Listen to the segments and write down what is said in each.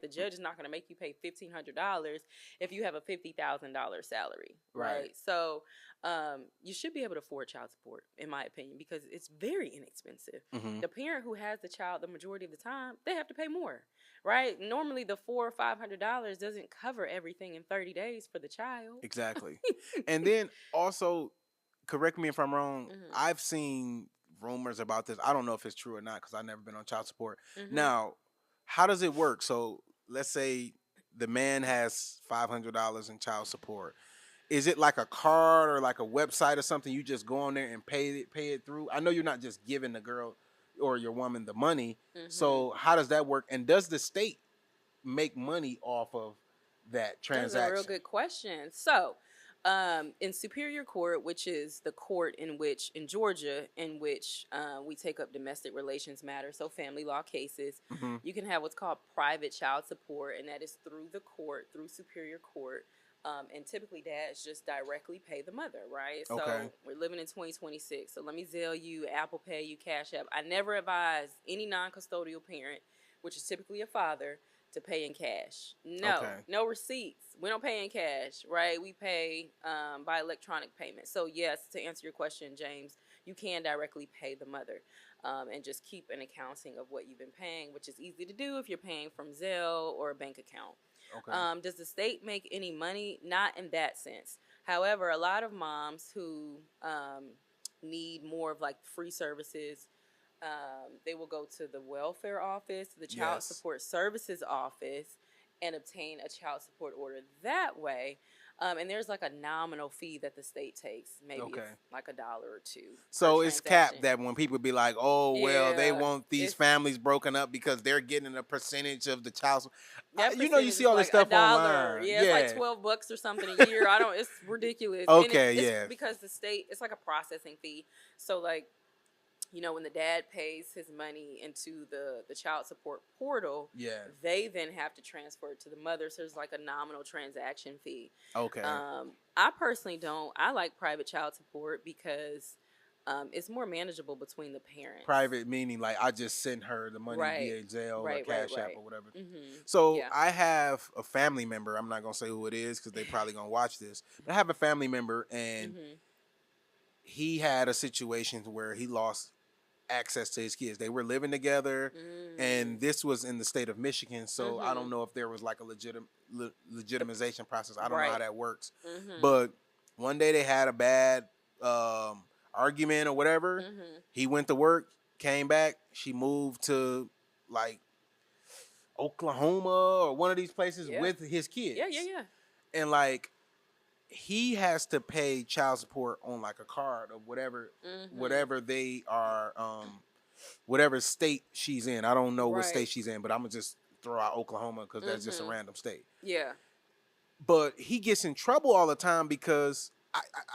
the judge is not going to make you pay $1,500 if you have a $50,000 salary, right? So you should be able to afford child support, in my opinion, because it's very inexpensive. The parent who has the child the majority of the time, they have to pay more, right? Normally, the $400 or $500 doesn't cover everything in 30 days for the child. Exactly. And then also, correct me if I'm wrong, I've seen rumors about this. I don't know if it's true or not because I've never been on child support. Now, how does it work? So let's say the man has $500 in child support. Is it like a card or like a website or something? You just go on there and pay it through. I know you're not just giving the girl or your woman the money. So how does that work? And does the state make money off of that transaction? That's a real good question. So, in Superior Court, which is the court in Georgia, in which we take up domestic relations matters, so family law cases, you can have what's called private child support, and that is through the court, through Superior Court. And typically dads just directly pay the mother, right? So we're living in 2026. So let me Zelle you, Apple Pay you, Cash App. I never advise any non-custodial parent, which is typically a father, to pay in cash. No receipts. We don't pay in cash, right? We pay by electronic payment. So yes, to answer your question, James, you can directly pay the mother and just keep an accounting of what you've been paying, which is easy to do if you're paying from Zelle or a bank account. Does the state make any money? Not in that sense. However, a lot of moms who need more of like free services, they will go to the welfare office, the child support services office, and obtain a child support order that way. And there's like a nominal fee that the state takes. Maybe it's like $1 or $2. So it's capped that when people be like, oh, well, they want these families broken up because they're getting a percentage of the child support. You see all this stuff online. It's like $12 or something a year. It's ridiculous. It's because the state, it's like a processing fee. So like, when the dad pays his money into the child support portal, they then have to transfer it to the mother. So there's like a nominal transaction fee. I personally don't. I like private child support because it's more manageable between the parents. Private meaning like I just send her the money via Zelle or Cash App or whatever. So I have a family member. I'm not going to say who it is because they probably going to watch this. But I have a family member and he had a situation where he lost access to his kids. They were living together and this was in the state of Michigan, so I don't know if there was like a legitimization process. I don't know how that works. But one day they had a bad argument or whatever. He went to work, came back, she moved to like Oklahoma or one of these places with his kids. And like he has to pay child support on like a card of whatever they are, whatever state she's in. I don't know what state she's in, but I'm gonna just throw out Oklahoma because that's just a random state. But he gets in trouble all the time because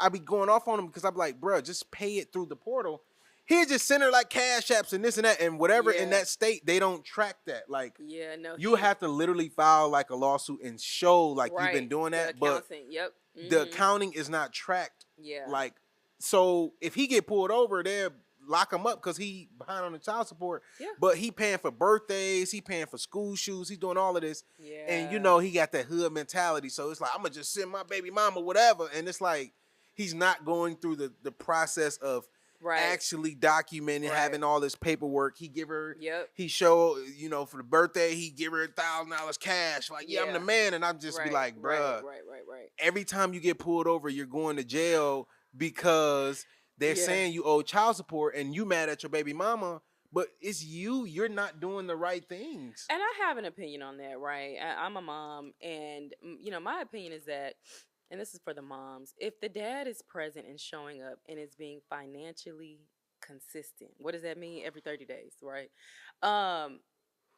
I be going off on him because I'm like, bro, just pay it through the portal. He just send her like cash apps and this and that and whatever in that state. They don't track that. Like, you have to literally file like a lawsuit and show like you've been doing that. But the accounting is not tracked. Like, so if he get pulled over, they'll lock him up because he behind on the child support. But he paying for birthdays, he paying for school shoes, he's doing all of this. And he got that hood mentality. So it's like, I'm gonna just send my baby mama whatever. And it's like he's not going through the process of actually documenting, having all this paperwork. He give her, he show, for the birthday, he give her $1,000 cash. Like, I'm the man. And I'm just be like, bruh, every time you get pulled over, you're going to jail because they're saying you owe child support and you mad at your baby mama, but it's you're not doing the right things. And I have an opinion on that, right? I'm a mom, and my opinion is that, and this is for the moms, if the dad is present and showing up and is being financially consistent, what does that mean? Every 30 days, right?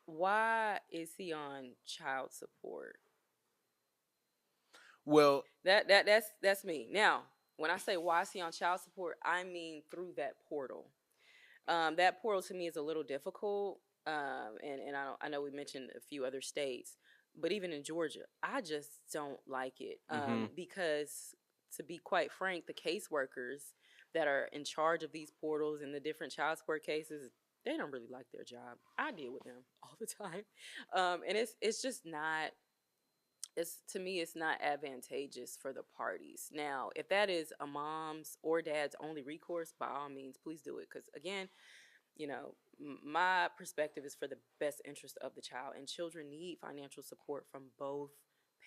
Why is he on child support? Well, that's me. Now, when I say why is he on child support, I mean through that portal. That portal to me is a little difficult, and I know we mentioned a few other states. But even in Georgia, I just don't like it because, to be quite frank, the caseworkers that are in charge of these portals and the different child support cases, they don't really like their job. I deal with them all the time, and it's just not. It's to me, it's not advantageous for the parties. Now, if that is a mom's or dad's only recourse, by all means, please do it. Because again, my perspective is for the best interest of the child, and children need financial support from both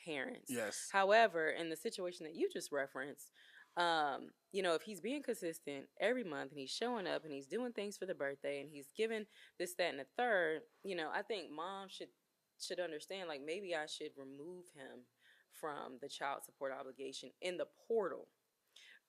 parents. Yes. However, in the situation that you just referenced, if he's being consistent every month and he's showing up and he's doing things for the birthday and he's giving this, that, and the third, I think mom should understand, like, maybe I should remove him from the child support obligation in the portal.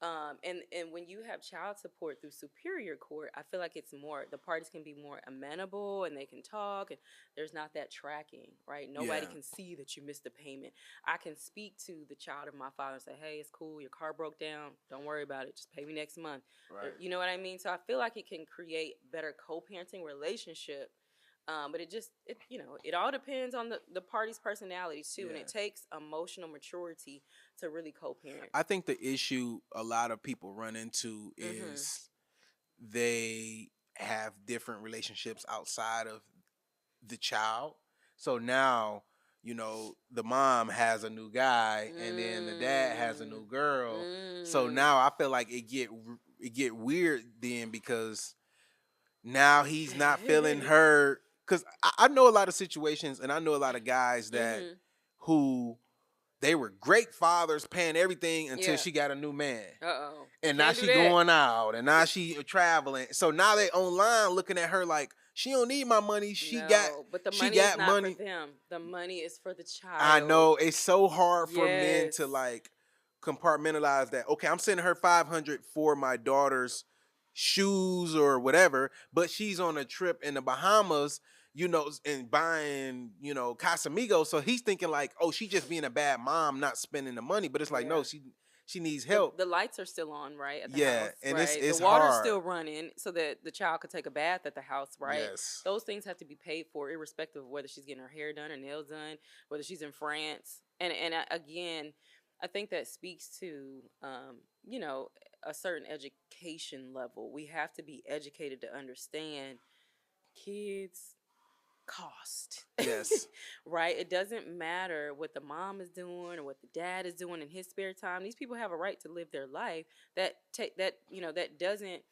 And when you have child support through superior court, I feel like it's more, the parties can be more amenable and they can talk, and there's not that tracking, right? Nobody can see that you missed a payment. I can speak to the child of my father and say, hey, it's cool, your car broke down, don't worry about it, just pay me next month. Right. You know what I mean? So I feel like it can create better co-parenting relationship. But it all depends on the party's personalities too, and it takes emotional maturity to really co-parent. I think the issue a lot of people run into is they have different relationships outside of the child. So now, the mom has a new guy, and then the dad has a new girl. So now I feel like it get weird then, because now he's not feeling her. Because I know a lot of situations, and I know a lot of guys that who they were great fathers, paying everything until she got a new man. And now she going out, and now she traveling. So now they online looking at her like, she don't need my money. But the money is not for them. The money is for the child. I know. It's so hard for men to like compartmentalize that. Okay, I'm sending her $500 for my daughter's shoes or whatever, but she's on a trip in the Bahamas, and buying, Casamigos. So he's thinking like, oh, she's just being a bad mom, not spending the money. But it's like, no, she needs help. The lights are still on, right? At the house, and right? it's the water's hard. still running so that the child could take a bath at the house, right? Yes. Those things have to be paid for, irrespective of whether she's getting her hair done or nails done, whether she's in France. And again, I think that speaks to, a certain education level. We have to be educated to understand kids cost. Yes. Right? It doesn't matter what the mom is doing or what the dad is doing in his spare time. These people have a right to live their life. That doesn't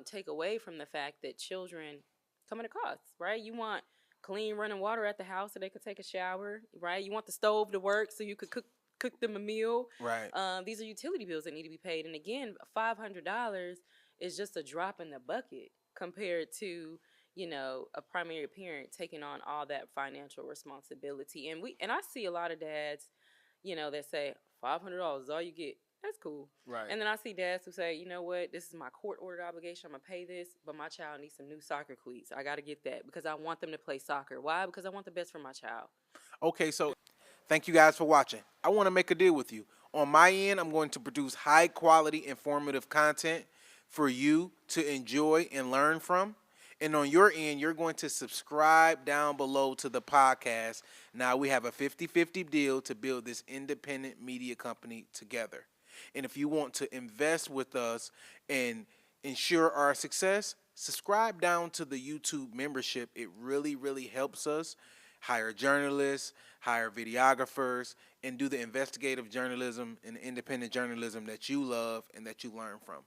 take away from the fact that children come at a cost, right? You want clean running water at the house so they could take a shower, right? You want the stove to work so you could cook them a meal. Right. These are utility bills that need to be paid. And again, $500 is just a drop in the bucket compared to, a primary parent taking on all that financial responsibility. And I see a lot of dads, that say $500 is all you get. That's cool. Right. And then I see dads who say, you know what, this is my court ordered obligation. I'm going to pay this, but my child needs some new soccer cleats. I got to get that because I want them to play soccer. Why? Because I want the best for my child. Okay, so thank you guys for watching. I want to make a deal with you. On my end, I'm going to produce high quality, informative content for you to enjoy and learn from. And on your end, you're going to subscribe down below to the podcast. Now we have a 50-50 deal to build this independent media company together. And if you want to invest with us and ensure our success, subscribe down to the YouTube membership. It really, really helps us hire journalists, hire videographers, and do the investigative journalism and independent journalism that you love and that you learn from.